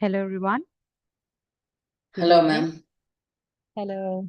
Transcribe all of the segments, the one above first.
Hello, everyone. Good Hello, evening. ma'am. Hello.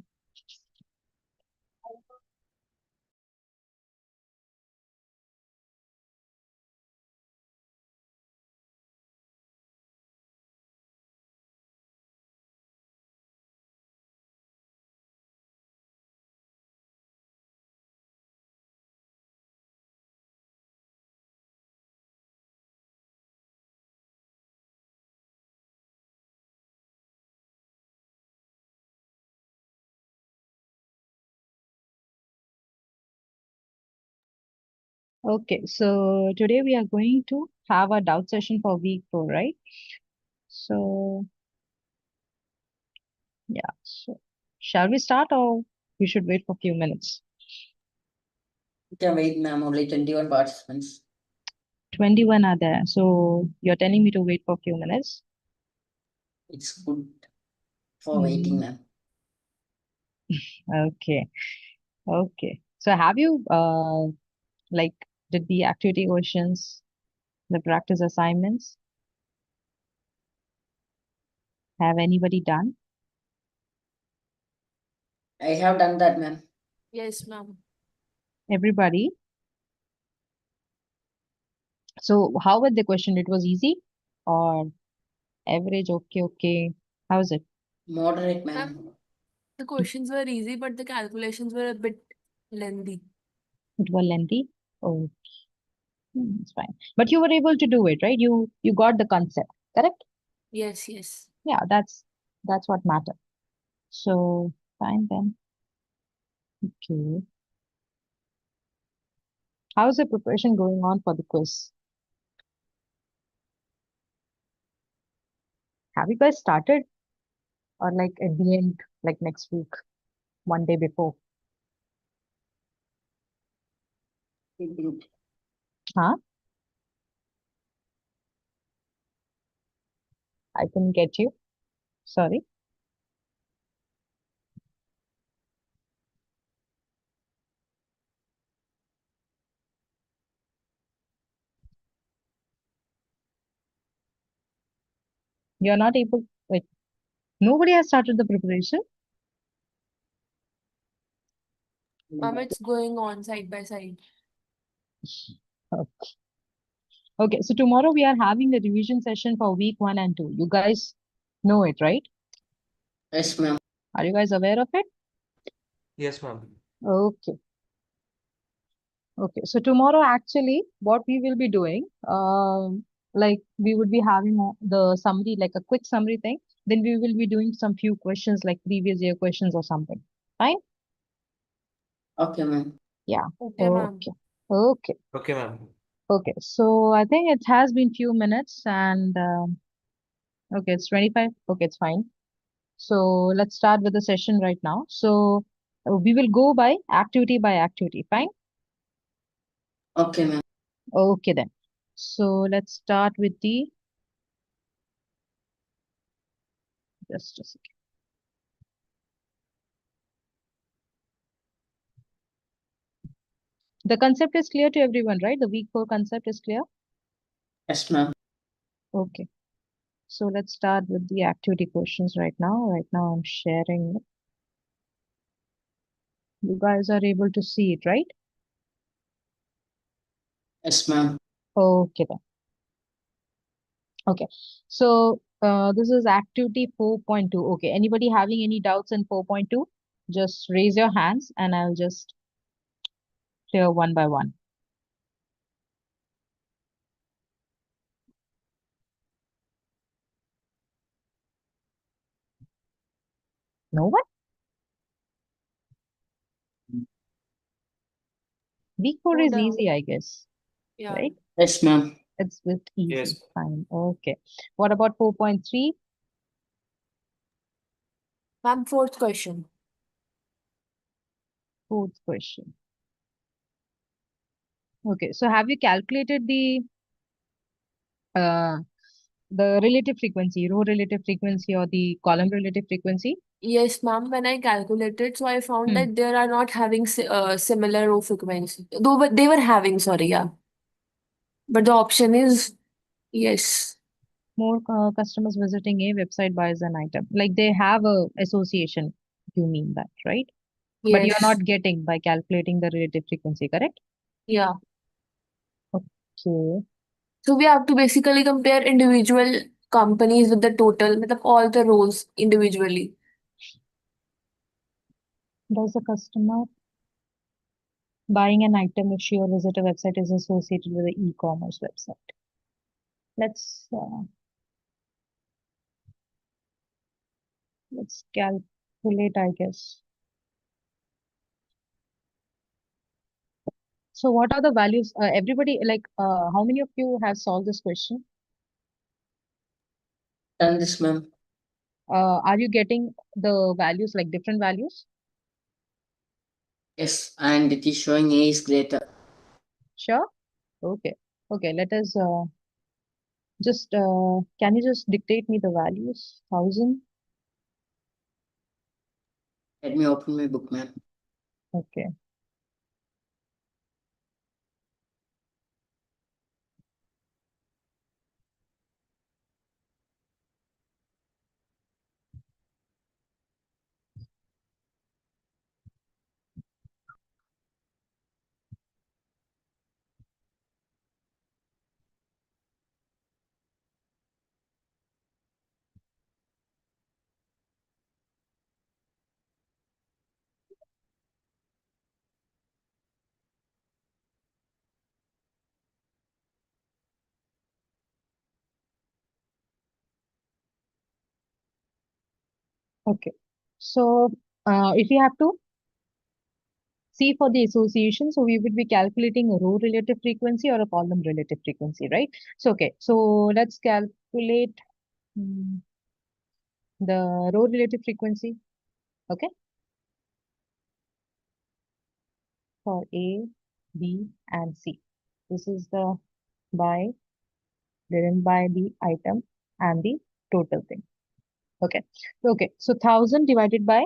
Okay, so today we are going to have a doubt session for week 4, right? So, yeah. So, shall we start or we should wait for a few minutes? You can wait, ma'am. Only 21 participants. 21 are there. So, you're telling me to wait for a few minutes? It's good for waiting, ma'am. Okay. Okay. So, have you like did the activity questions, the practice assignments? Have anybody done? I have done that, ma'am. Yes, ma'am. Everybody? So, how was the question? It was easy or average? Okay, okay. How is it? Moderate, ma'am. Ma'am, the questions were easy, but the calculations were a bit lengthy. It was lengthy. Oh, it's fine. But you were able to do it, right? You got the concept, correct? Yes, yes. Yeah, that's what matters. So fine then. Okay. How is the preparation going on for the quiz? Have you guys started or like at the end, like next week, one day before? Huh? I couldn't get you. Sorry. You're not able. Wait. Nobody has started the preparation. Ma'am, it's going on side by side. Okay. Okay. So tomorrow we are having the revision session for week 1 and 2. You guys know it, right? Yes, ma'am. Are you guys aware of it? Yes, ma'am. Okay. Okay. So tomorrow, actually, what we will be doing, like we would be having the summary, like a quick summary thing. Then we will be doing some few questions, like previous year questions or something. Fine? Okay, ma'am. Yeah. Okay, ma'am. Okay. Okay. Okay, ma'am. Okay. So I think it has been few minutes, and okay, it's 25. Okay, it's fine. So let's start with the session right now. So we will go by activity. Fine? Okay, ma'am. Okay then. So let's start with the just a second. The concept is clear to everyone, right? The week 4 concept is clear. Yes, ma'am. Okay. So let's start with the activity questions right now. Right now I'm sharing it. You guys are able to see it, right? Yes, ma'am. Okay then. Okay. So this is activity 4.2. Okay. Anybody having any doubts in 4.2? Just raise your hands and I'll just clear one by one. No one? Week 4 No is doubt. easy, I guess, Yeah. right? Yes, ma'am. It's a bit easy. Yes. Fine. Okay. What about 4.3? Ma'am, fourth question. Fourth question. Okay. So have you calculated uh, the relative frequency, row relative frequency or the column relative frequency? Yes, ma'am. When I calculated, so I found Hmm. that they are not having similar row frequency. Though, but they were having, sorry, yeah. But the option is yes. More customers visiting a website buys an item. Like they have a association, you mean that, right? But you're Yes. not getting by calculating the relative frequency, correct? Yeah. Okay. So we have to basically compare individual companies with the total, मतलब all the rows individually. Does the customer buying an item if she or visit a website is associated with the e-commerce website? Let's calculate, I guess. So what are the values? Everybody, how many of you have solved this question? Done this, ma'am. Are you getting the values, like different values? Yes, and it is showing A is greater. Sure. Okay. Okay. Let us can you just dictate me the values? 1,000. Let me open my book, ma'am. Okay. Okay. So if you have to see for the association, so we would be calculating a row relative frequency or a column relative frequency, right? So okay. So let's calculate the row relative frequency. Okay. For A, B, and C. This is the buy, driven by the item and the total thing. Okay. Okay. So 1,000 divided by,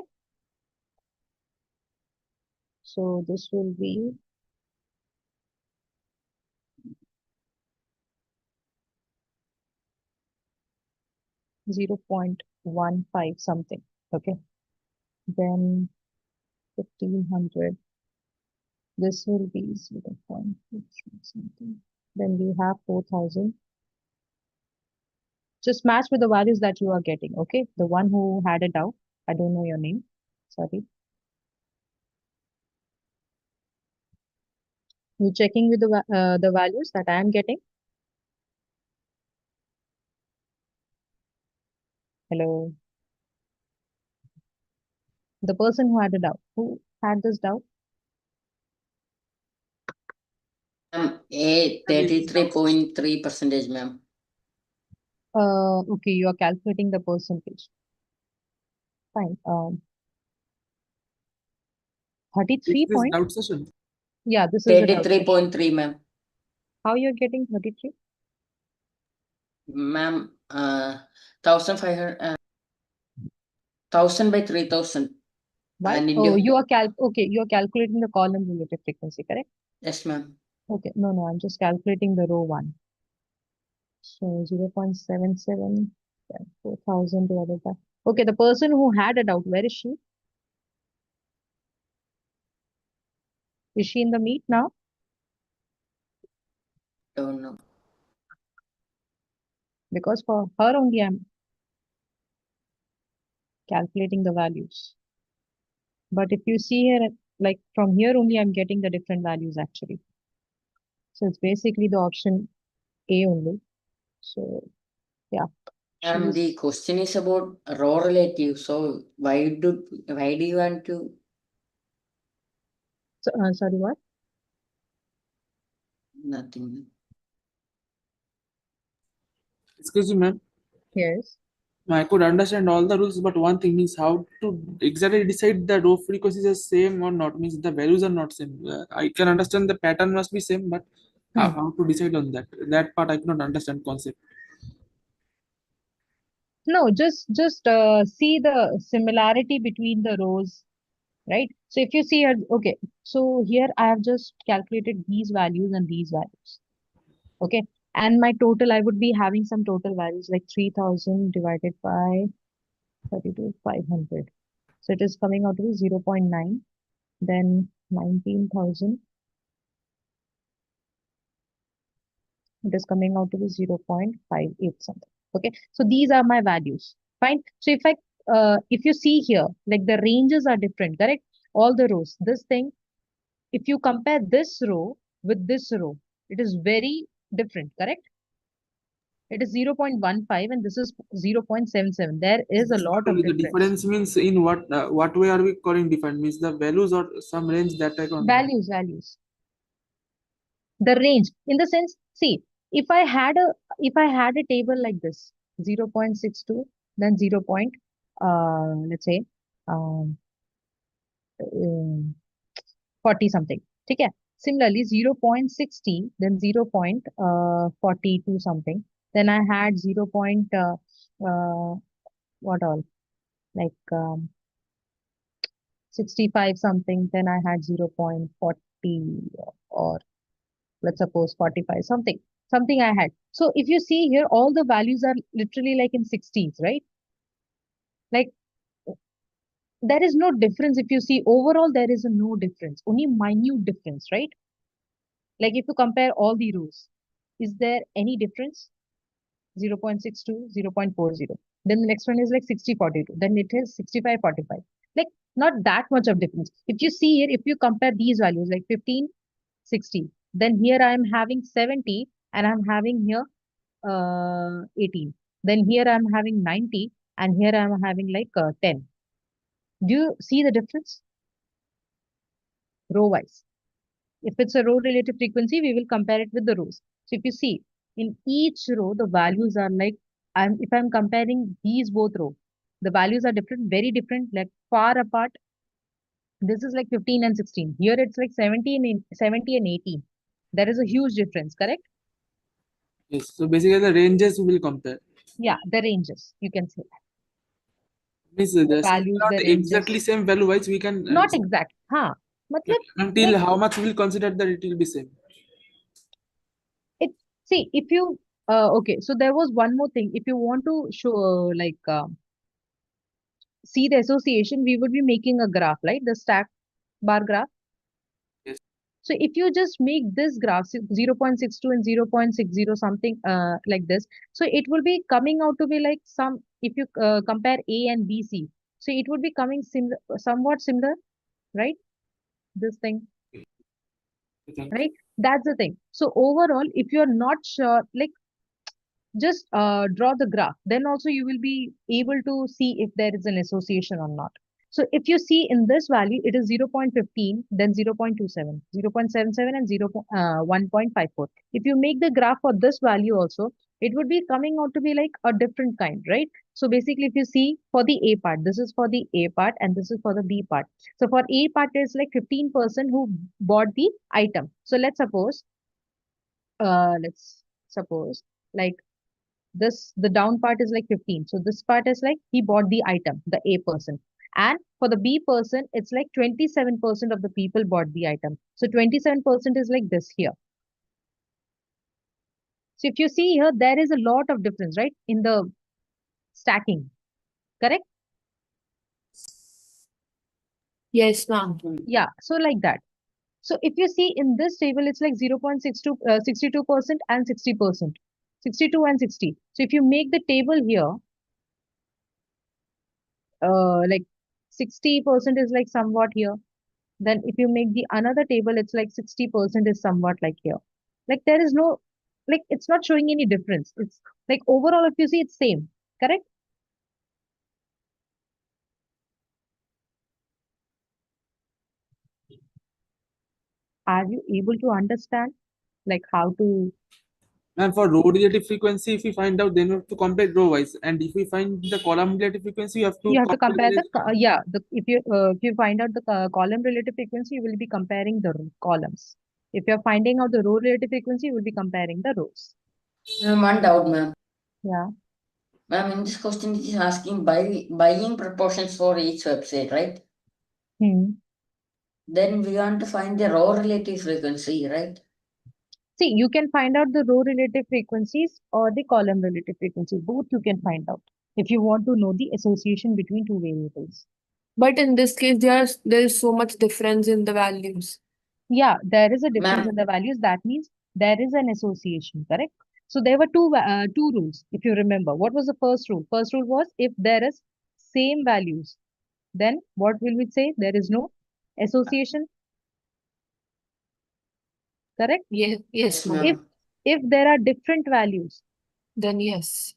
so this will be 0.15 something. Okay. Then 1,500. This will be 0.6 something. Then we have 4,000. Just match with the values that you are getting. Okay. The one who had a doubt, I don't know your name. Sorry. You checking with the values that I am getting. Hello. The person who had a doubt. Who had this doubt? A 33.3%, ma'am. Okay, you are calculating the percentage. Fine. 33 This point. doubt session. Yeah, this is a doubt. 33.3, ma'am. How you're getting 33? Ma'am, 1,500, 1,000 by 3,000. Why? And Oh, into, you are calculating the column relative frequency, correct? yes, ma'am. Okay, no, I'm just calculating the row one. So 0.77, 4,000 divided by. Okay, the person who had a doubt, where is she? Is she in the meet now? Don't know. Because for her only I'm calculating the values. But if you see here, like from here only I'm getting the different values actually. So it's basically the option A only. So yeah. The question is about row relative. So why do you want to? Sorry, what? Nothing. Excuse me, ma'am. Yes. I could understand all the rules, but one thing is how to exactly decide the row frequencies are same or not. Means the values are not same. I can understand the pattern must be same, but how to decide on that? That part I cannot understand concept. No, just see the similarity between the rows, right? So if you see here, okay, so here I have just calculated these values and these values. Okay, And my total, I would be having some total values like 3000 divided by 32,500. So it is coming out to be 0.9, then 19,000. It is coming out to be 0.58 something. Okay, so these are my values. Fine. So if you see here, like the ranges are different, correct? All the rows, this thing, if you compare this row with this row, it is very different, correct? It is 0.15 and this is 0.77. There is a lot of The difference. difference means in what way are we calling different? Means the values or some range that I can. Values. The range, in the sense, see, if I had a table like this, 0.62, then 0. Let's say um, 40 something. Okay. Similarly, 0.60, then 0.42 something. Then I had 0. What all? Like 65 something. Then I had 0.40 or let's suppose 45 something I had. So if you see here, all the values are literally like in 60s, right? Like there is no difference. If you see overall, there is no difference, only minute difference, right? Like if you compare all the rows, is there any difference? 0.62, 0.40. Then the next one is like 6042. Then it is 6545. Like not that much of difference. If you see here, if you compare these values like 15, 60, then here I am having 70 and I'm having here 18. Then here I'm having 90 and here I'm having like 10. Do you see the difference? Row wise. If it's a row relative frequency, we will compare it with the rows. So if you see in each row, the values are like, if I'm comparing these both rows, the values are different, very different, like far apart. This is like 15 and 16. Here it's like 70 and 18. There is a huge difference, correct? Yes. So basically the ranges we will compare. Yeah, the ranges, you can say that. Means The the values, not the ranges. exactly same value wise we can Not exact. Huh. until like- how much we will consider that it will be same. See, if you, okay, so there was one more thing. If you want to show, see the association, we would be making a graph, right? The stack bar graph. Yes. So if you just make this graph 0.62 and 0.60 something like this, so it will be coming out to be like if you compare A and B, C, so it would be coming somewhat similar, right? This thing, Okay. right? That's the thing. So overall, if you're not sure, like just draw the graph, then also you will be able to see if there is an association or not. So if you see in this value, it is 0.15, then 0.27, 0.77 and 1.54. If you make the graph for this value also, it would be coming out to be like a different kind, right? So basically, if you see for the A part, this is for the A part and this is for the B part. So for A part, it's like 15% who bought the item. So let's suppose like the down part is like 15. So this part is like he bought the item, the A person. And for the B person, it's like 27% of the people bought the item. So 27% is like this here. So if you see here, there is a lot of difference, right? In the stacking, correct? Yes, ma'am. Yeah, so like that. So if you see in this table, it's like 0.62, 62% and 60%. 62 and 60. So if you make the table here, like 60% is like somewhat here. Then if you make the another table, it's like 60% is somewhat like here. Like there is no, like it's not showing any difference. It's like overall, if you see, it's same, correct? Are you able to understand like how to? And for row relative frequency, if we find out, then we have to compare row wise. And if we find the column relative frequency, you have to compare if you find out the column relative frequency, you will be comparing the columns. If you're finding out the row relative frequency, you will be comparing the rows. Ma'am, one doubt, ma'am. Yeah. Ma'am, in this question, it is asking buying proportions for each website, right? Hmm. Then we want to find the row relative frequency, right? See, you can find out the row relative frequencies or the column relative frequencies. Both you can find out if you want to know the association between two variables. But in this case, there is so much difference in the values. Yeah, there is a difference in Ma'am, the values. That means there is an association, correct? So there were two rules, if you remember. What was the first rule? First rule was if there is same values, then what will we say? There is no association, correct? Yes, yes, ma'am. If ma'am. if there are different values, Then yes.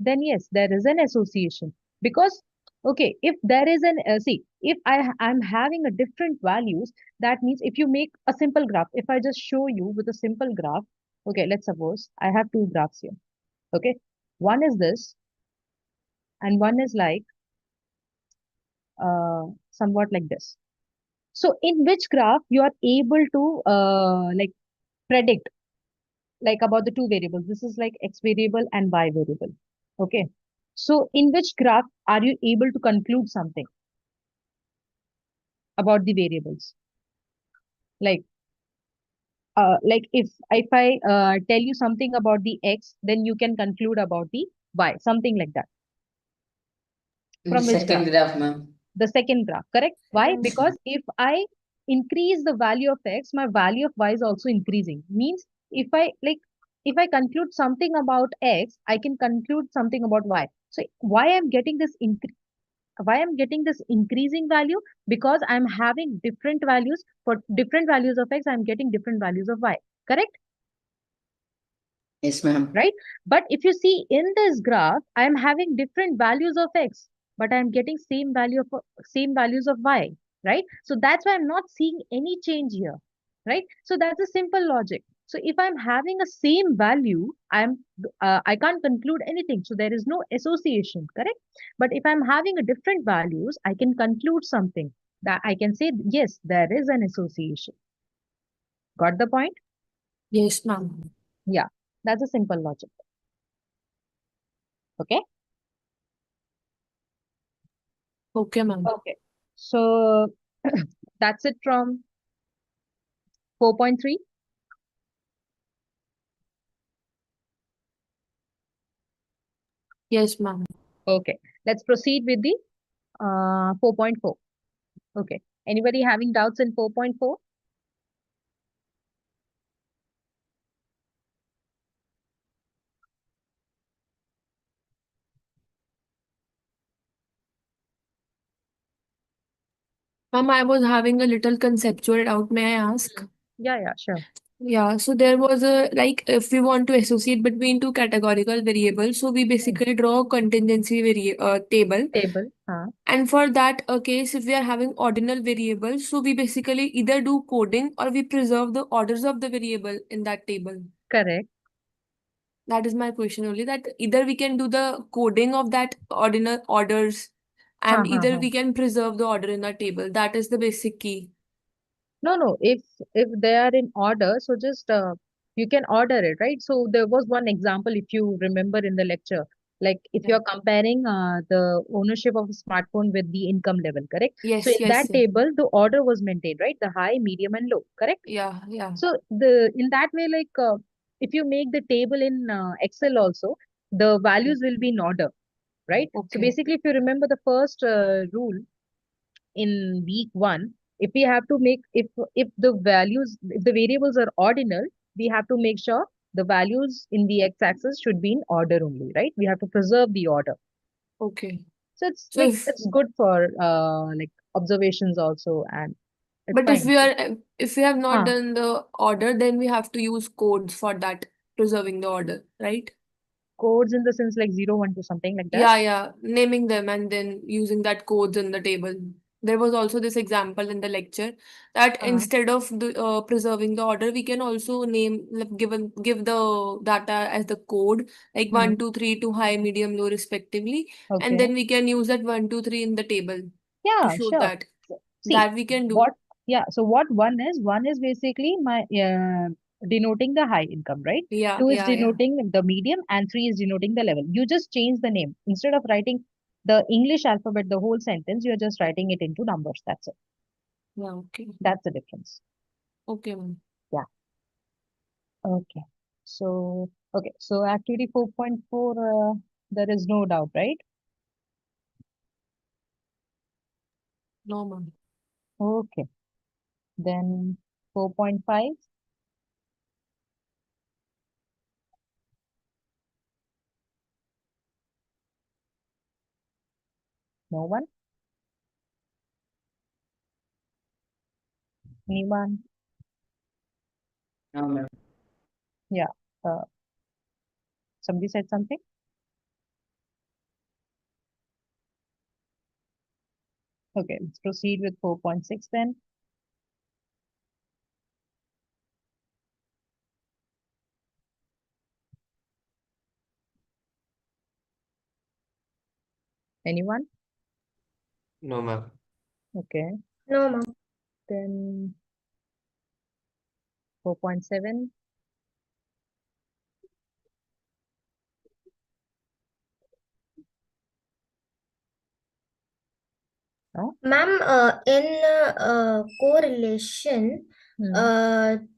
then yes, there is an association. Because okay, if there is an see, if I'm having a different values, that means if you make a simple graph, if I just show you with a simple graph, okay, let's suppose I have two graphs here. Okay, one is this, and one is like somewhat like this. So in which graph you are able to like predict like about the two variables? This is like x variable and y variable. Okay, so in which graph are you able to conclude something about the variables? Like if I tell you something about the x, then you can conclude about the y, something like that. In the From which second graph? graph, ma'am. The second graph, correct? Why? Second. Because if I increase the value of x, my value of y is also increasing. Means if I conclude something about x, I can conclude something about y. So why I'm getting this increasing value? Because I'm having different values. For different values of x, I'm getting different values of y. Correct? Yes, ma'am. Right? But if you see in this graph, I am having different values of x, but I am getting same values of y, right? So that's why I'm not seeing any change here, right? So that's a simple logic. So if I'm having a same value, I can't conclude anything. So there is no association, correct? But if I'm having a different values, I can conclude something that I can say, yes, there is an association. Got the point? Yes, ma'am. Yeah, that's a simple logic. Okay. Okay, ma'am. Okay. So that's it from 4.3. Yes, ma'am. Okay. Let's proceed with the 4.4. Okay. Anybody having doubts in 4.4? Ma'am, I was having a little conceptual doubt. May I ask? Yeah, sure. Yeah, so there was a like if we want to associate between two categorical variables, so we basically draw a contingency table. Table. And for that case, if we are having ordinal variables, so we basically either do coding or we preserve the orders of the variable in that table. Correct. That is my question only. That either we can do the coding of that ordinal orders, and either we can preserve the order in that table. That is the basic key. No. If they are in order, so just you can order it, right? So there was one example, if you remember in the lecture, like if Yeah. you're comparing the ownership of a smartphone with the income level, correct? So Yes, in yes, that yes. table, the order was maintained, right? The high, medium, and low, correct? Yeah, yeah. So in that way, like if you make the table in Excel also, the values will be in order, right? So Okay. basically, if you remember the first rule in week one, if we have to make if the variables are ordinal, we have to make sure the values in the x-axis should be in order only, right? We have to preserve the order. Okay. So it's So like if it's good for like observations also, and it's but fine. if we have not Huh. done the order, then we have to use codes for that preserving the order, right? Codes in the sense like 0, 1, 2, something like that. Yeah, naming them and then using that codes in the table. There was also this example in the lecture that instead of preserving the order, we can also give the data as the code like 1, 2, 3 to high, medium, low respectively, and Okay. then we can use that 1, 2, 3 in the table to Yeah, show sure. that. See, That we can do. so what one is basically my denoting the high income, right? Yeah, 2 is yeah, yeah. denoting the medium, and 3 is denoting the level. You just change the name. Instead of writing the English alphabet, the whole sentence, you're just writing it into numbers. That's it. Yeah, okay. That's the difference. Okay, ma'am. Yeah. Okay. So, okay. So activity 4.4, there is no doubt, right? No, ma'am. Okay. Then 4.5. No one? Anyone? No, ma'am. Yeah. Uh, somebody said something? Okay, let's proceed with 4.6 then. Anyone? No, ma'am. Okay. No, ma'am. Then 4.7. No? Ma'am, in correlation, Hmm.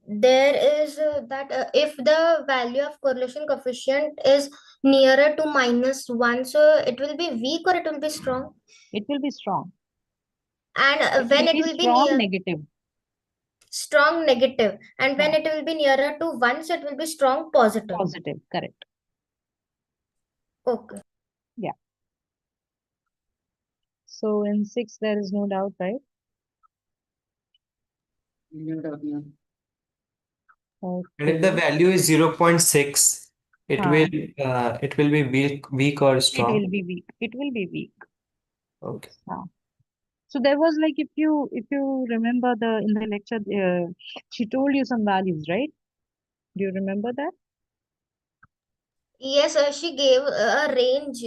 there is that if the value of correlation coefficient is nearer to -1, so it will be weak or it will be strong. It will be strong. And It when will it be will be strong near negative. strong negative, and when Yeah. it will be nearer to 1, so it will be strong positive. Positive. Correct. Okay. Yeah. So in 6, there is no doubt, right? No doubt, ma'am. And if the Okay. value is 0.6, it Huh. will be weak or It strong. will be weak. It will be weak. Okay. Huh. So there was like, if you remember in the lecture, she told you some values, right? Do you remember that? Yes, she gave a range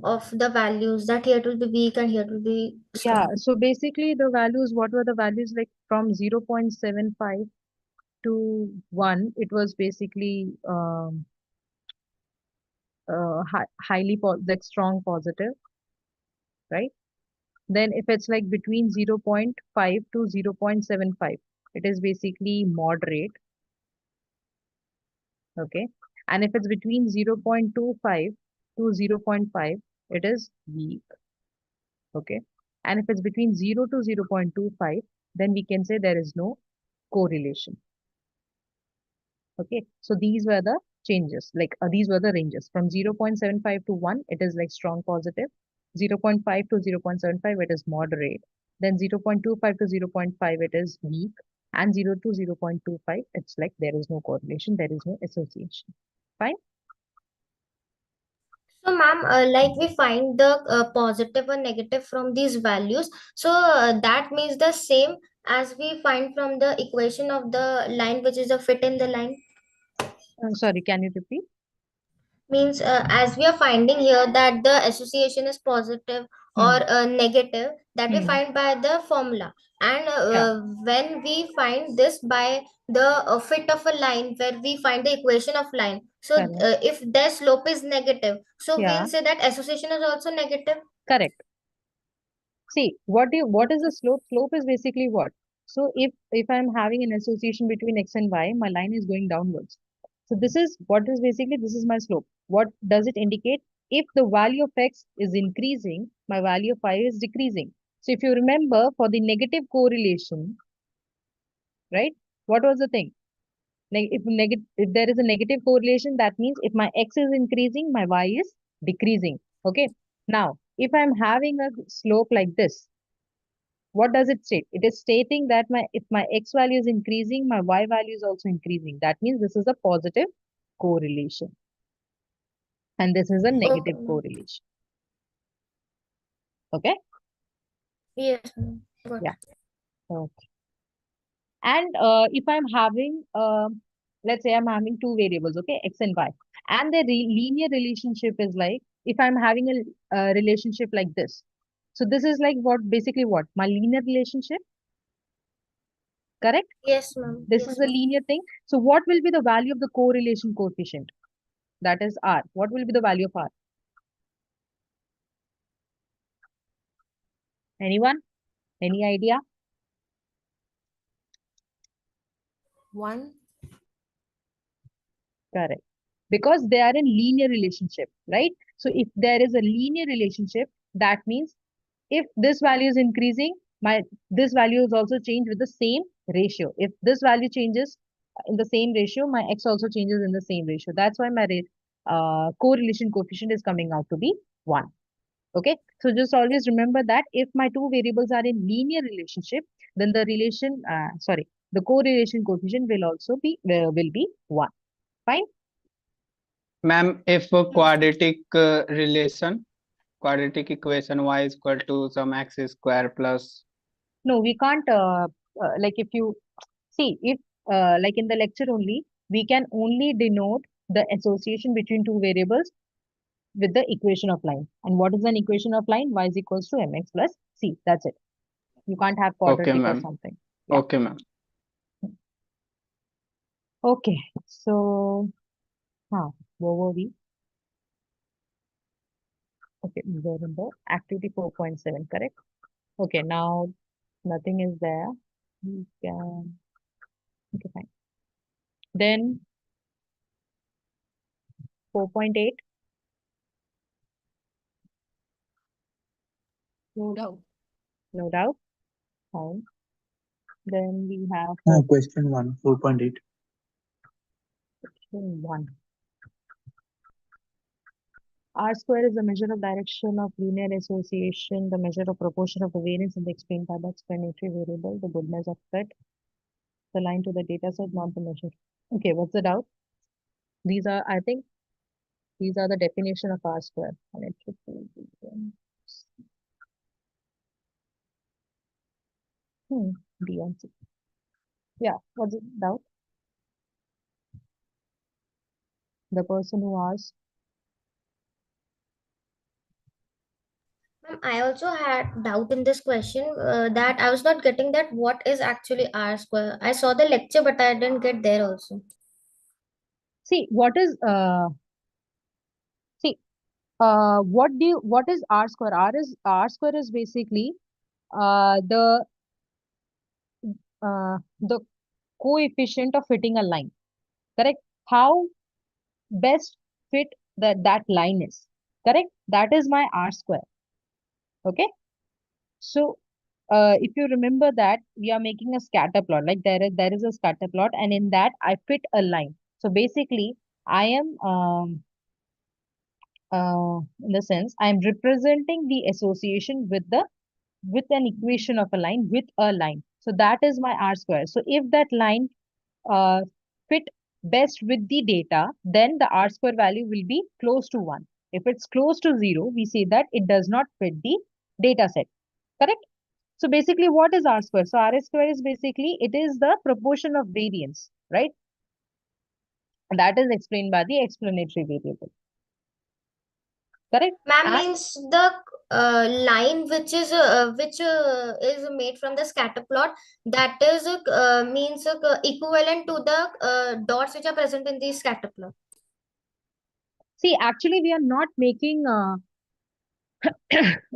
of the values, that here it will be weak and here it will be Yeah. strong. So basically the values, what were the values, like from 0.75 to 1, it was basically like strong positive, right? Then if it's like between 0.5 to 0.75, it is basically moderate, okay? And if it's between 0.25 to 0.5, it is weak, okay? And if it's between 0 to 0.25, then we can say there is no correlation, okay? So these were the changes, like these were the ranges. From 0.75 to 1, it is like strong positive. 0.5 to 0.75, it is moderate. Then 0.25 to 0.5, it is weak. And 0 to 0.25, it's like there is no correlation, there is no association. Fine? So, ma'am, like we find the positive or negative from these values. So, that means the same as we find from the equation of the line, which is a fit in the line. Sorry, can you repeat? Means as we are finding here that the association is positive or negative, that we Hmm. find by the formula. And Yeah, when we find this by the fit of a line, where we find the equation of line, so correct. if their slope is negative, so Yeah, we'll say that association is also negative. correct. See, what is the slope? Slope is basically what? So if I'm having an association between x and y, my line is going downwards. So this is what is basically, this is my slope. What does it indicate? If the value of x is increasing, my value of y is decreasing. So if you remember, for the negative correlation, right? What was the thing? If there is a negative correlation, that means if my x is increasing, my y is decreasing. Okay. Now, if I'm having a slope like this, what does it state? It is stating that if my x value is increasing, my y value is also increasing. That means this is a positive correlation. And this is a negative Okay. correlation. Okay? Yes, ma'am. Got Yeah. it. Okay. And if I'm having, let's say I'm having two variables, okay, x and y, and the linear relationship is like, if I'm having a relationship like this. So this is like what, basically what? My linear relationship, correct? Yes, ma'am. This is Yes, a ma'am. linear thing. So what will be the value of the correlation coefficient? That is R. What will be the value of R? Anyone? Any idea? 1. Correct. Because they are in linear relationship, right? So if there is a linear relationship, that means if this value is increasing, this value is also changed with the same ratio. If this value changes in the same ratio, my x also changes in the same ratio. That's why my correlation coefficient is coming out to be 1. Okay, so just always remember that if my two variables are in linear relationship, then the correlation coefficient will also be 1. Fine. Ma'am, if a quadratic quadratic equation y is equal to some x square plus. No, we can't, like if you see, if like in the lecture only, we can only denote the association between two variables with the equation of line. And what is an equation of line? Y is equals to mx plus c. That's it. You can't have Okay, quadratic or ma'am. something. Yeah. Okay, ma'am. Okay, so, where were we? Okay, we're in the activity 4.7, correct? Okay, now nothing is there. We can, okay, fine. Then 4.8, No doubt. no doubt. Fine. Then we have Question 1, 4.8. 1. R square is the measure of direction of linear association, the measure of proportion of the variance in the explained by the explanatory variable, the goodness of fit, the line to the data set, not the measure. Okay, what's the doubt? These are, I think, these are the definition of R square. And it should be, B and C. Yeah, what's the doubt? The person who asked. Ma'am, I also had doubt in this question that I was not getting that what is actually R square. I saw the lecture, but I didn't get there also. See, what is what is R square? R square is basically the coefficient of fitting a line, correct? How best fit that line is, correct? That is my R square. Okay, so if you remember that we are making a scatter plot, like there is a scatter plot, and in that I fit a line. So basically I am in the sense I am representing the association with an equation of a line with a line. So that is my R square. So if that line uh, fit best with the data, then the R square value will be close to 1. If it's close to 0, we say that it does not fit the data set, correct? So basically what is R square? So R square is basically, it is the proportion of variance, right? And that is explained by the explanatory variable, correct? Ma'am, And means the line which is made from the scatter plot, that is means equivalent to the dots which are present in the scatter plot. see, actually we are not making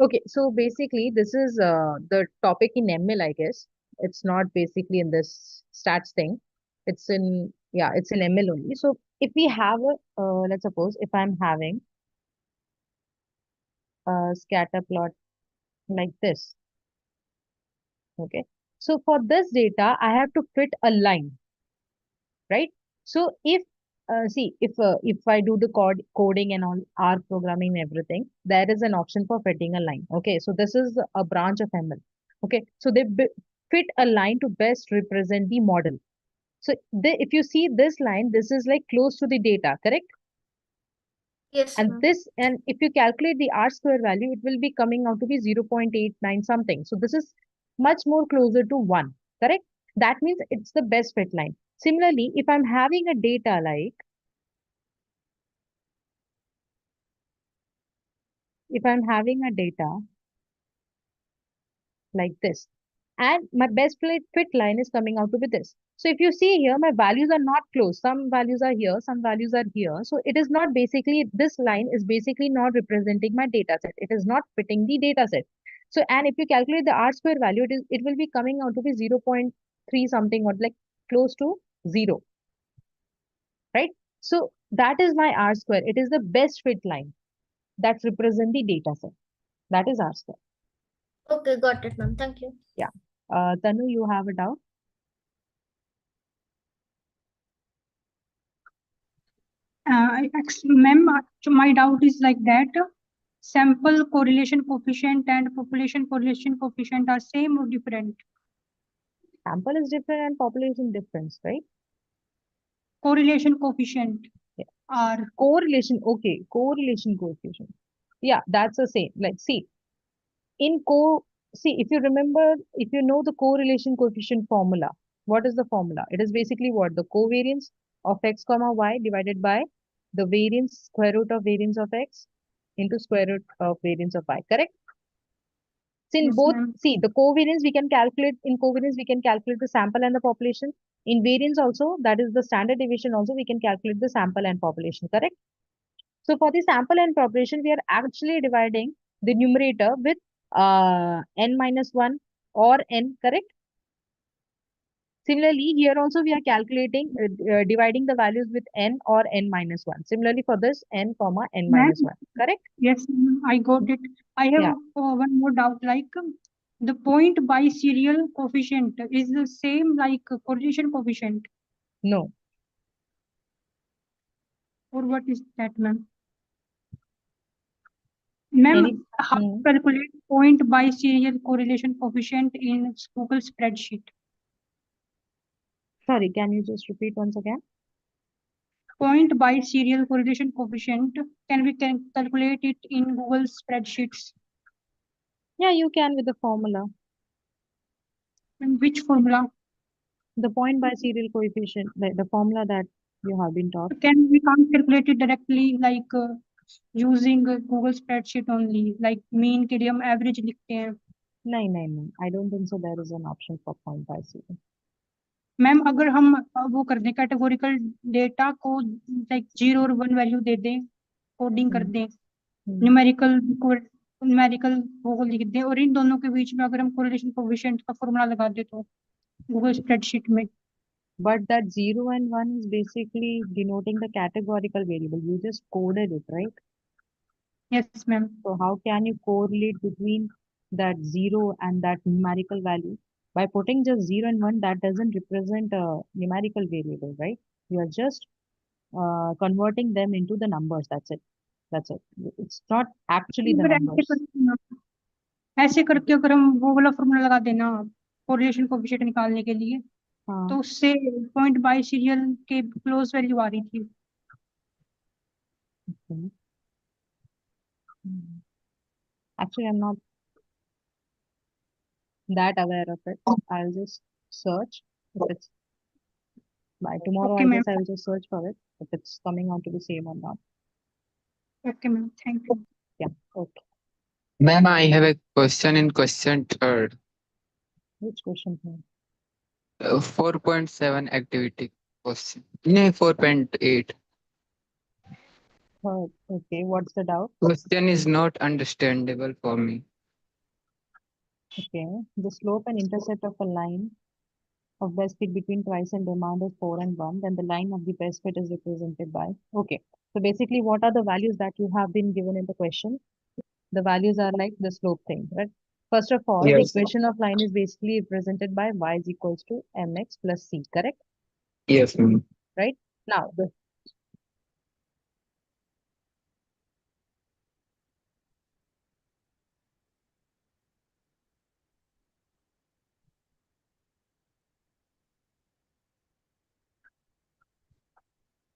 okay, so basically this is the topic in ML, I guess. It's not basically in this stats thing. It's in, yeah, it's in ML only. So if we have a, let's suppose if I'm having a scatter plot like this, okay. So for this data, I have to fit a line, right? So if if I do the coding and all R programming and everything, there is an option for fitting a line. Okay, so this is a branch of ML. Okay, so they fit a line to best represent the model. So if you see this line, this is like close to the data, correct? Yes, And ma'am. and if you calculate the R square value, it will be coming out to be 0.89 something. So this is much more closer to 1, correct? That means it's the best fit line. Similarly, if I'm having a data like, if I'm having a data like this, and my best fit line is coming out to be this. So if you see here, my values are not close. Some values are here, some values are here. So it is not basically, this line is basically not representing my data set. It is not fitting the data set. So, and if you calculate the R square value, it will be coming out to be 0.3 something, or like close to 0, right? So that is my R square. It is the best fit line that represent the data set. That is R square. Okay, got it, ma'am. Thank you. Yeah. Tanu, you have a doubt? Ma'am, my doubt is like that. Sample correlation coefficient and population correlation coefficient are same or different? Sample is different and population difference, right? Correlation coefficient Yeah. are Correlation, okay, correlation coefficient. Yeah, that's the same. Like, see, if you remember, if you know the correlation coefficient formula, what is the formula? It is basically what? The covariance of x comma y divided by the variance, square root of variance of x into square root of variance of y, correct? So in Yes, both, ma'am. see, the covariance we can calculate, in covariance we can calculate the sample and the population. In variance also, that is the standard deviation also, we can calculate the sample and population, correct? So for the sample and population, we are actually dividing the numerator with n minus 1 or n, correct? Similarly, here also we are calculating, dividing the values with n or n minus 1. Similarly for this, n comma n minus 1, correct? Yes, ma'am, I got it. I have Yeah. one more doubt, like the point biserial coefficient is the same like correlation coefficient, No. or what is that, ma'am? Ma'am, Any, how to Hmm. calculate point biserial correlation coefficient in Google spreadsheet? Sorry, can you just repeat once again? Point biserial correlation coefficient, can we calculate it in Google spreadsheets? Yeah, you can with the formula. And which formula? The point biserial coefficient, the formula that you have been taught. We can't calculate it directly like using Google spreadsheet only, like mean के लिए हम average लिखते हैं. नहीं, I don't think so there is an option for point biserial. Ma'am अगर हम वो कर दें कैटेगोरिकल डेटा को लाइक 0 और 1 वैल्यू दे दें, कोडिंग कर दें, न्यूमेरिकल वो लिख दें, और इन दोनों के बीच में अगर हम कोरिलेशन कोएफिशिएंट का फॉर्मूला लगा दें तो गूगल स्प्रेडशीट में. But that 0 and 1 is basically denoting the categorical variable. You just coded it, right? Yes, ma'am. So how can you correlate between that 0 and that numerical value? By putting just 0 and 1, that doesn't represent a numerical variable, right? You are just converting them into the numbers. That's it. That's it. It's not actually the numbers. ऐसे करके अगर हम वो वाला formula लगा देना correlation coefficient निकालने के लिए, तो उससे पॉइंट बाइसेरियल के क्लोज वैल्यू आ रही थी. Okay. Actually, I'm not that aware of it. I'll just search if it's by tomorrow. Okay, I ma'am. guess I'll just search for it if it's coming out to be same or not. Okay, ma'am. Thank you. Yeah. Okay. Ma'am, I have a question in question third. Which question? 4.7 activity question. No, 4.8. Okay. What's the doubt? Question is not understandable for me. Okay. The slope and intercept of a line of best fit between price and demand is 4 and 1. Then the line of the best fit is represented by. Okay. So basically, what are the values that you have been given in the question? The values are like the slope thing, right? First of all, Yes. the equation of line is basically represented by y is equals to mx plus c, correct? Yes, ma'am. Right? Now,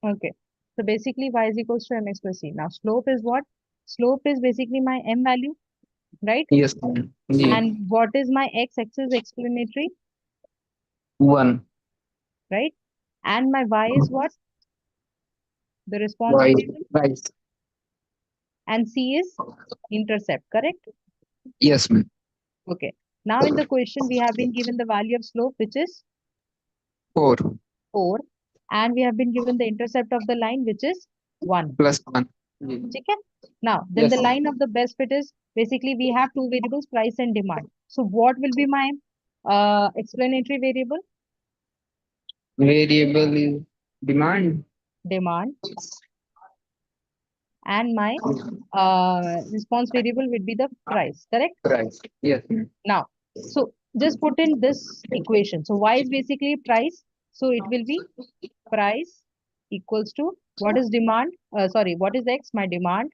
okay. So basically, y is equals to mx plus c. Now, slope is what? Slope is basically my m value, right? Yes, ma'am. Yeah. And what is my x-axis explanatory, 1. right? And my y is what? The response Y variable. price. And c is intercept, correct? Yes, ma'am. Okay. Now in the question, we have been given the value of slope, which is 4 4. And we have been given the intercept of the line, which is 1. plus 1. Okay? Now, then the Yes. line of the best fit is basically we have two variables, price and demand. So what will be my explanatory variable? Variable is demand. demand, and my response variable would be the price, correct? Price. Yes, ma'am. Now, so just put in this equation. So y is basically price. So it will be price equals to what is demand? Sorry, what is x? My demand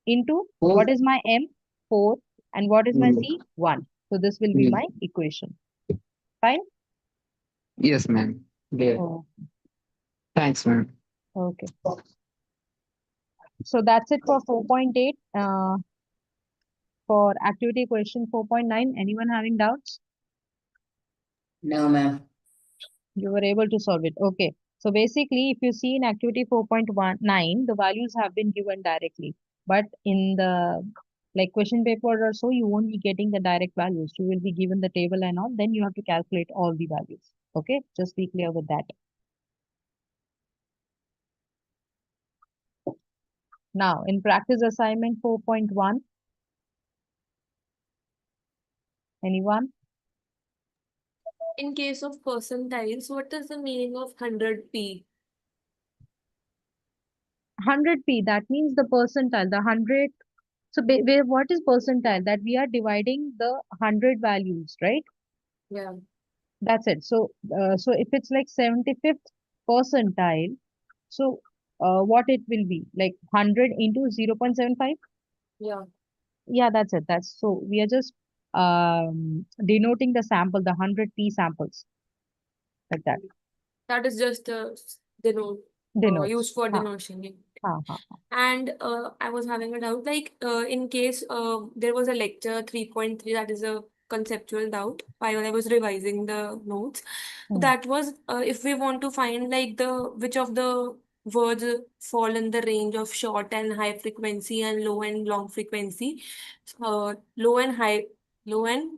into what 4. is my m? 4, and what is my Mm. c? 1. So this will be Mm. my equation. Fine? Yes, ma'am. There. Oh, Thanks, ma'am. okay. So that's it for 4.8. For activity question 4.9, anyone having doubts? No, ma'am. You were able to solve it. Okay. So basically, if you see in activity 4.19, the values have been given directly. But in the like question paper or so, you won't be getting the direct values. You will be given the table and all. Then you have to calculate all the values. Okay. Just be clear with that. Now, in practice assignment 4.1, anyone? In case of percentiles, what is the meaning of 100p? 100p, that means the percentile, the 100. So what is percentile? That we are dividing the 100 values, right? Yeah. That's it. So, so if it's like 75th percentile, so what it will be? Like 100 into 0.75? Yeah. Yeah, that's it. That's so we are just denoting the sample, the 100p samples, like that. That is just denote Denotes. used for Ha, denotion. Yeah. ha, ha. And I was having a doubt, like in case there was a lecture 3.3, that is a conceptual doubt while I was revising the notes. Hmm. That was if we want to find like which of the words fall in the range of short and high frequency and low and long frequency, low and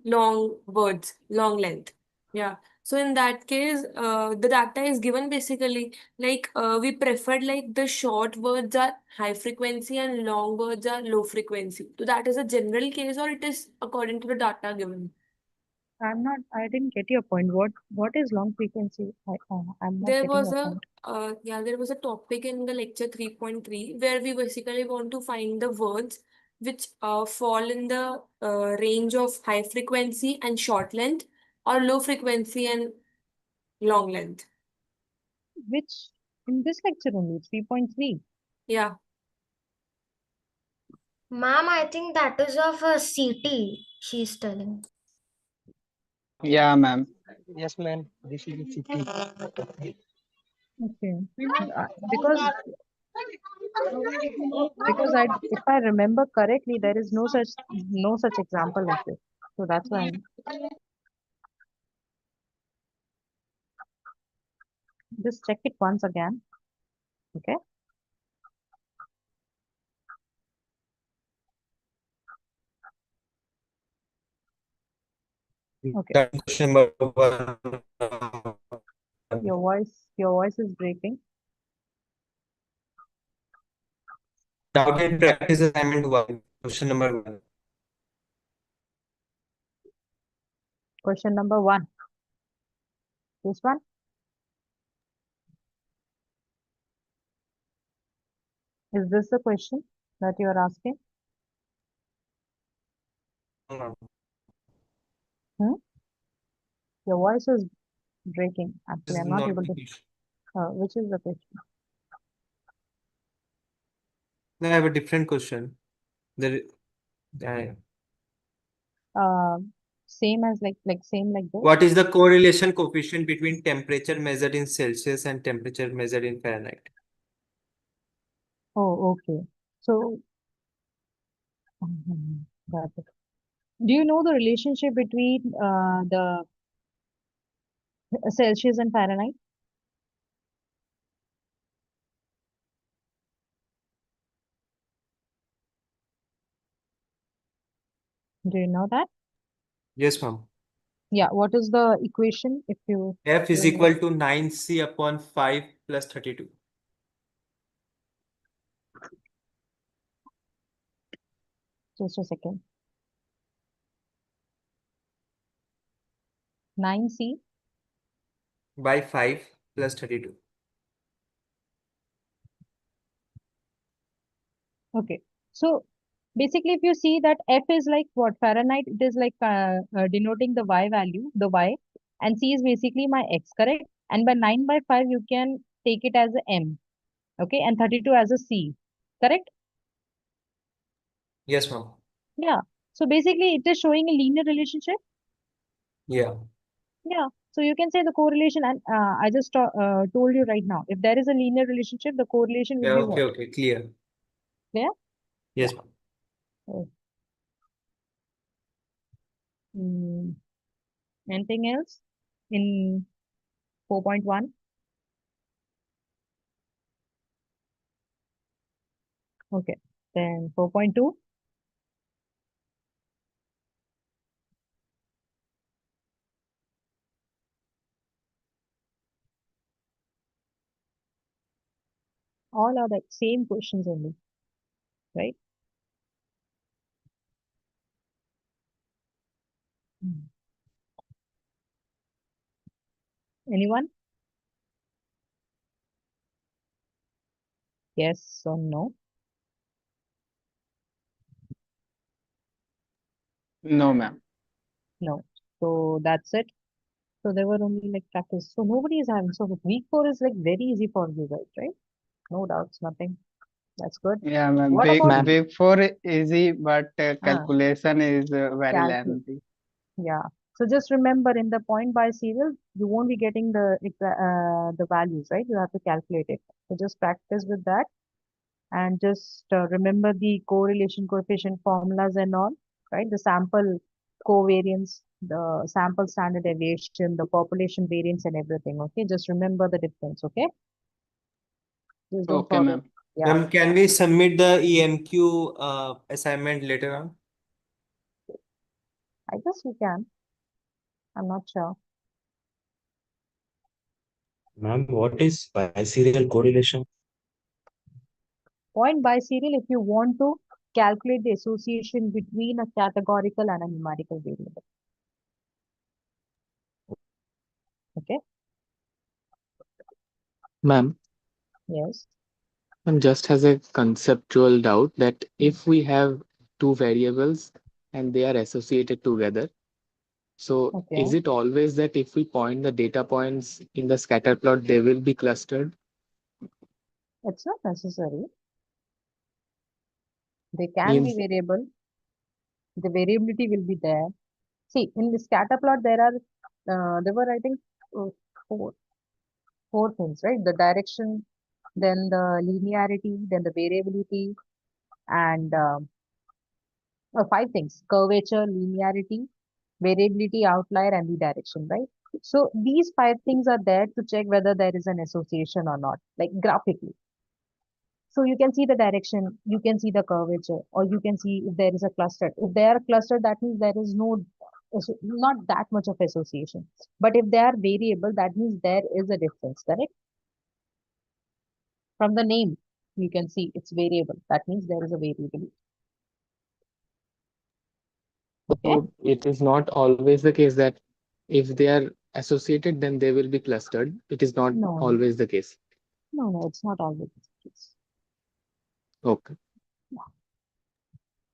long words, long length. Yeah. So in that case, the data is given basically like we preferred like the short words are high frequency and long words are low frequency. So that is a general case, or it is according to the data given? I didn't get your point. What is long frequency? I'm not There getting was your a point. there was a topic in the lecture 3.3 where we basically want to find the words which fall in the range of high frequency and short length, or low frequency and long length. Which in this lecture only, 3.3. Yeah. Ma'am, I think that is of a CT, she's telling. Yeah, ma'am. Yes, ma'am. This is the city. Okay. Because if I remember correctly, there is no such example like this. So that's why. Just check it once again. Okay. Okay. That question number 1. Your voice is breaking. Doubted practice assignment 1. Question number 1. Question number 1. This one. Is this the question that you are asking? Hmm? Your voice is breaking. Actually, This is I'm not not able the to. question. Which is the question? No, I have a different question. There, Same as same like this. what is the correlation coefficient between temperature measured in Celsius and temperature measured in Fahrenheit? Oh, okay. So, got it. Do you know the relationship between the Celsius and Fahrenheit? Do you know that? Yes, ma'am. Yeah. What is the equation if you F is remember? equal to 9c upon 5 plus 32. Just a second. 9c By 5 plus 32. Okay. So basically, if you see that F is like what Fahrenheit, it is like denoting the Y value, the Y, and C is basically my X, correct? And by 9 by 5, you can take it as a M, okay, and 32 as a C, correct? Yes, ma'am. Yeah. So basically, it is showing a linear relationship. Yeah. Yeah. So you can say the correlation, and I just told you right now, if there is a linear relationship, the correlation will Yeah, be okay, what? okay, clear. Clear? Yes, ma'am. Oh. Anything else in 4.1? Okay. Then 4.2. All are the same questions only, right? Anyone? Yes or no? No, ma'am. No. So that's it. So there were only like practice. So nobody is having. So week 4 is like very easy for you guys, right? No doubts, nothing. That's good. Yeah, ma'am. What Week about Ma'am, week 4 easy, but uh, calculation is very calculate? lengthy. Yeah. So just remember in the point by serial, you won't be getting the values, right? You have to calculate it. So just practice with that and just remember the correlation coefficient formulas and all, right? The sample covariance, the sample standard deviation, the population variance and everything. Okay. Just remember the difference. Okay. Just don't Okay, forget. ma'am. Yeah. Ma'am, can we submit the EMQ assignment later on? I guess we can. I'm not sure. Ma'am, what is biserial correlation? Point by serial if you want to calculate the association between a categorical and a numerical variable. Okay. ma'am, Yes. just has a conceptual doubt that if we have two variables and they are associated together, so Okay. is it always that if we point the data points in the scatter plot, they will be clustered? It's not necessary. They can be Means, variable. The variability will be there. See, in the scatter plot, there were, I think, uh, four, four things, right? The direction, then the linearity, then the variability, and five things: curvature, linearity, variability, outlier, and the direction, right? So these five things are there to check whether there is an association or not, like graphically. So you can see the direction, you can see the curvature, or you can see if there is a cluster. If they are clustered, that means there is not that much of association. But if they are variable, that means there is a difference, correct? From the name, you can see it's variable. That means there is a variability. Okay? so it is not always the case that if they are associated, then they will be clustered. It is not No, always the case. no, it's not always the case. Okay.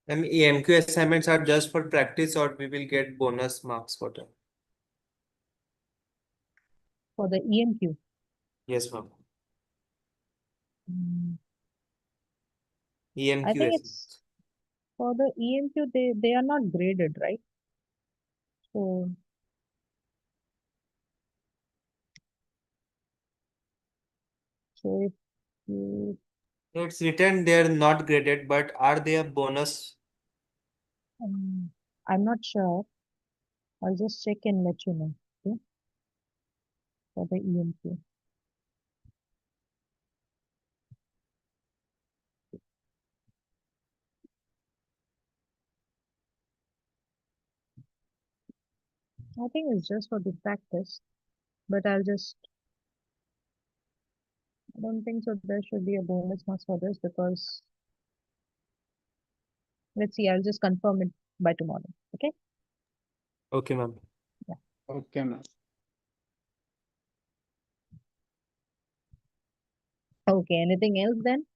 And EMQ assignments are just for practice, or we will get bonus marks for them? For the EMQ, Yes, ma'am. mm, I EMQ think it's assignments. for the EMQ, they are not graded, right? So if you, It's written they're not graded, but are they a bonus? I'm not sure. I'll just check and let you know. Okay? For the EMQ. I think it's just for the practice, but I don't think so. There should be a bonus marks for this because let's see, I'll just confirm it by tomorrow. Okay? Okay, ma'am. Yeah. Okay, ma'am. Okay, anything else then?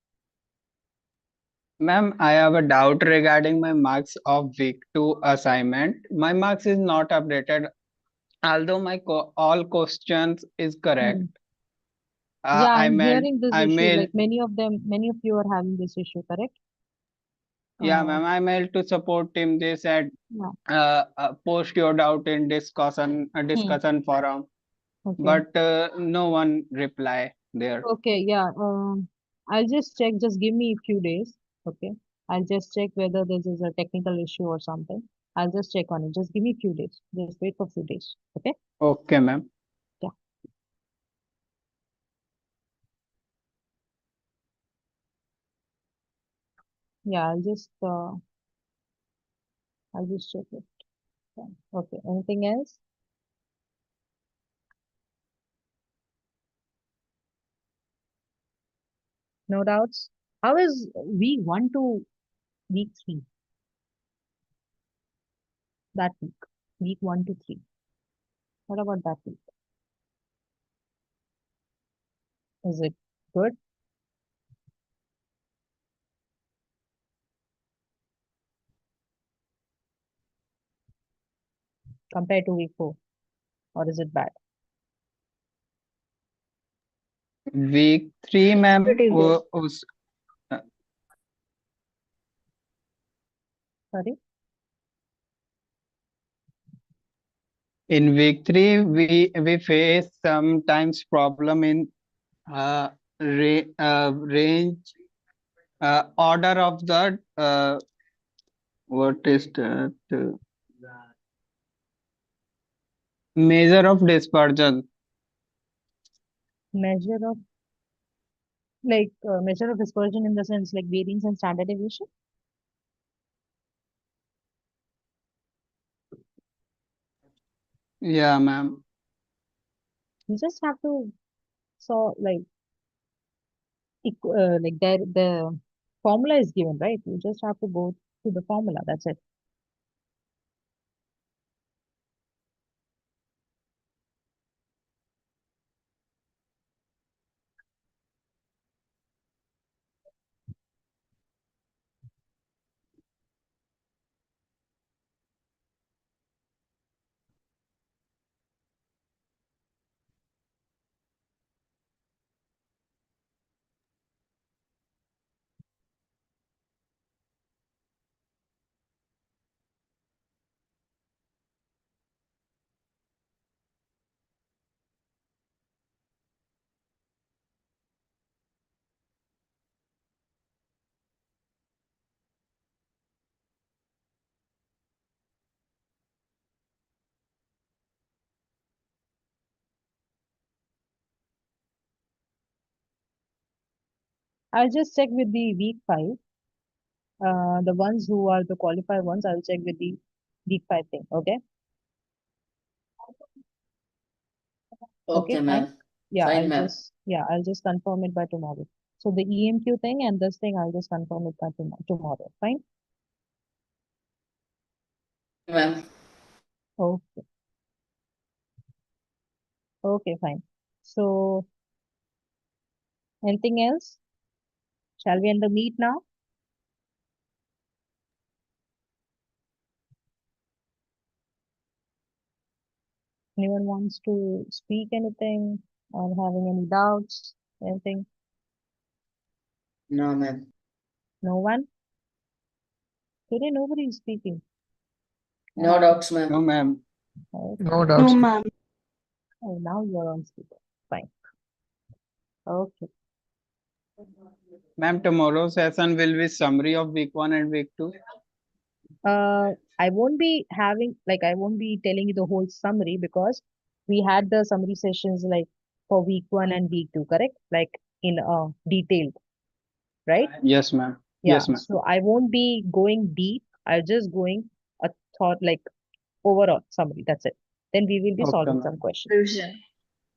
Ma'am, I have a doubt regarding my marks of week 2 assignment. My marks is not updated, although my all questions is correct. Hmm. Yeah, I I'm meant hearing this I issue. mailed, Like many of you are having this issue, correct? yeah, Uh, ma'am, I mailed to support team. They said yeah. post your doubt in Hmm. discussion forum, Okay. but no one reply there. Okay, yeah. I'll just check. Just give me a few days. Okay. I'll just check whether this is a technical issue or something. I'll just check on it. Just give me a few days. Just wait for a few days. Okay. Okay, ma'am. Yeah. Yeah. I'll just check it. Yeah. Okay. Anything else? No doubts. How is week 1 to week 3? That week. Week 1 to 3. What about that week? Is it good compared to week 4? Or is it bad? Week 3, ma'am, Pretty good. was Sorry? in week 3 we face sometimes problem in range order of the what is that measure of dispersion. Measure of measure of dispersion in the sense like variance and standard deviation? Yeah, ma'am. You just have to like the formula is given, right? You just have to go to the formula. That's it. I'll just check with the week 5. The ones who are the qualified ones, I'll check with the week 5 thing. Okay. Okay, Okay, fine. ma'am. Yeah, Fine, ma'am. I'll just confirm it by tomorrow. So the EMQ thing and this thing, I'll just confirm it by tomorrow. Fine. Ma'am. Okay. Okay, fine. So anything else? Shall we end the meet now? Anyone wants to speak anything or having any doubts? Anything? No, ma'am. No one? Today nobody is speaking. No Ah, doubts, ma'am. No, ma'am. okay. No doubts. ma'am. Oh, now you're on speaker. Fine. Okay. Ma'am, tomorrow's session will be summary of week 1 and week 2. I won't be telling you the whole summary because we had the summary sessions like for week 1 and week 2, correct? Like in detail, right? Yes, ma'am. Yeah. Yes, ma'am. So I won't be going deep. I'll just going a thought like overall summary. That's it. Then we will be Okay, solving ma'am. some questions. Revision.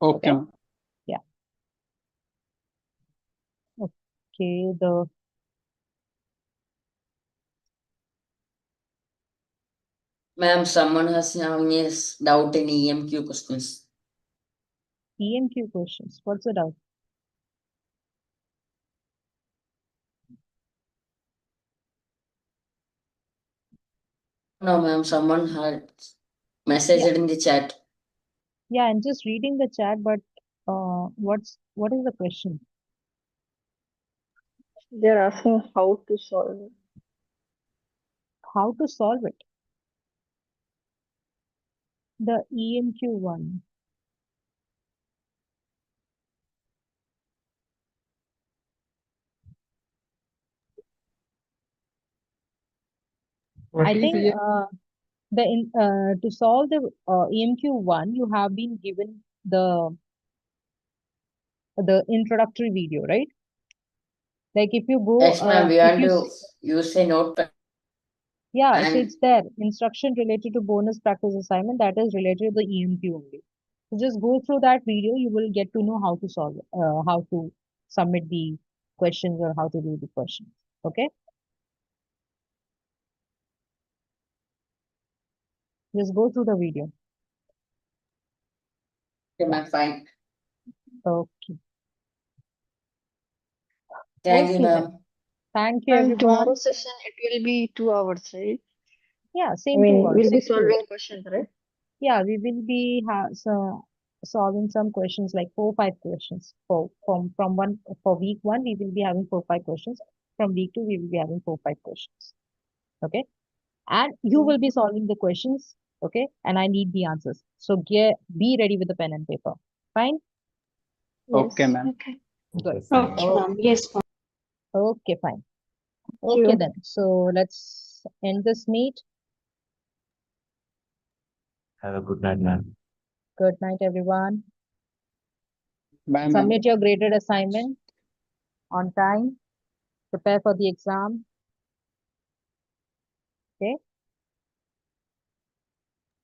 Okay, Okay. ma'am. Yeah. Okay. The Ma'am, someone has having a doubt in EMQ questions. EMQ questions. What's the doubt? No, ma'am, someone had messaged in the chat. Yeah, I'm just reading the chat, but what is the question? They're asking how to solve it. How to solve it? The EMQ one. What I is think it? to solve the EMQ one, you have been given the introductory video, right? Like if you go, Yes, ma'am, we if want you to use a notepad yeah, so and it's there. Instruction related to bonus practice assignment that is related to the EMQ only. So just go through that video, you will get to know how to solve it, how to submit the questions or how to do the questions. Okay? Just go through the video. okay, ma'am, fine. Okay. Thank you, Okay then. ma'am. Thank you And everyone. tomorrow's session, it will be 2 hours, right? Yeah, I same 2 mean, hours, we'll be 6 to 8. solving questions, right? Yeah, we will be solving some questions like 4-5 questions from one for week 1 we will be having 4-5 questions. From week 2 we will be having 4-5 questions. Okay, and you will be solving the questions. Okay, and I need the answers. So be ready with the pen and paper. Fine. Okay, Yes. ma'am. Okay. Good. Yes, ma'am. Okay, ma'am. Yes, ma'am. Okay, fine. Thank Okay you. then. So let's end this meet. Have a good night, ma'am. Good night, everyone. Bye, ma'am. Submit your graded assignment on time. Prepare for the exam. Okay.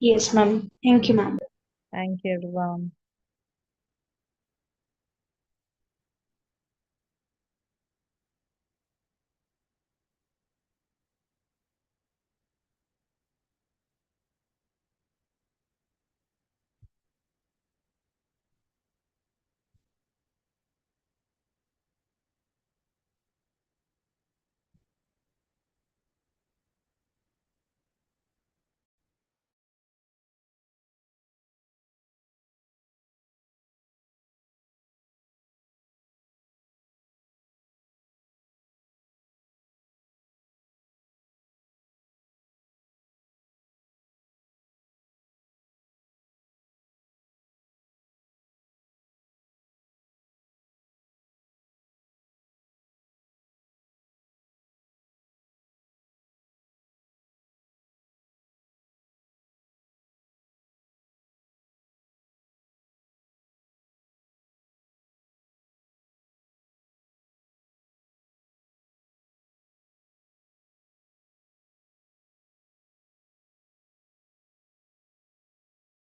Yes, ma'am. Thank you, ma'am. Thank you, everyone.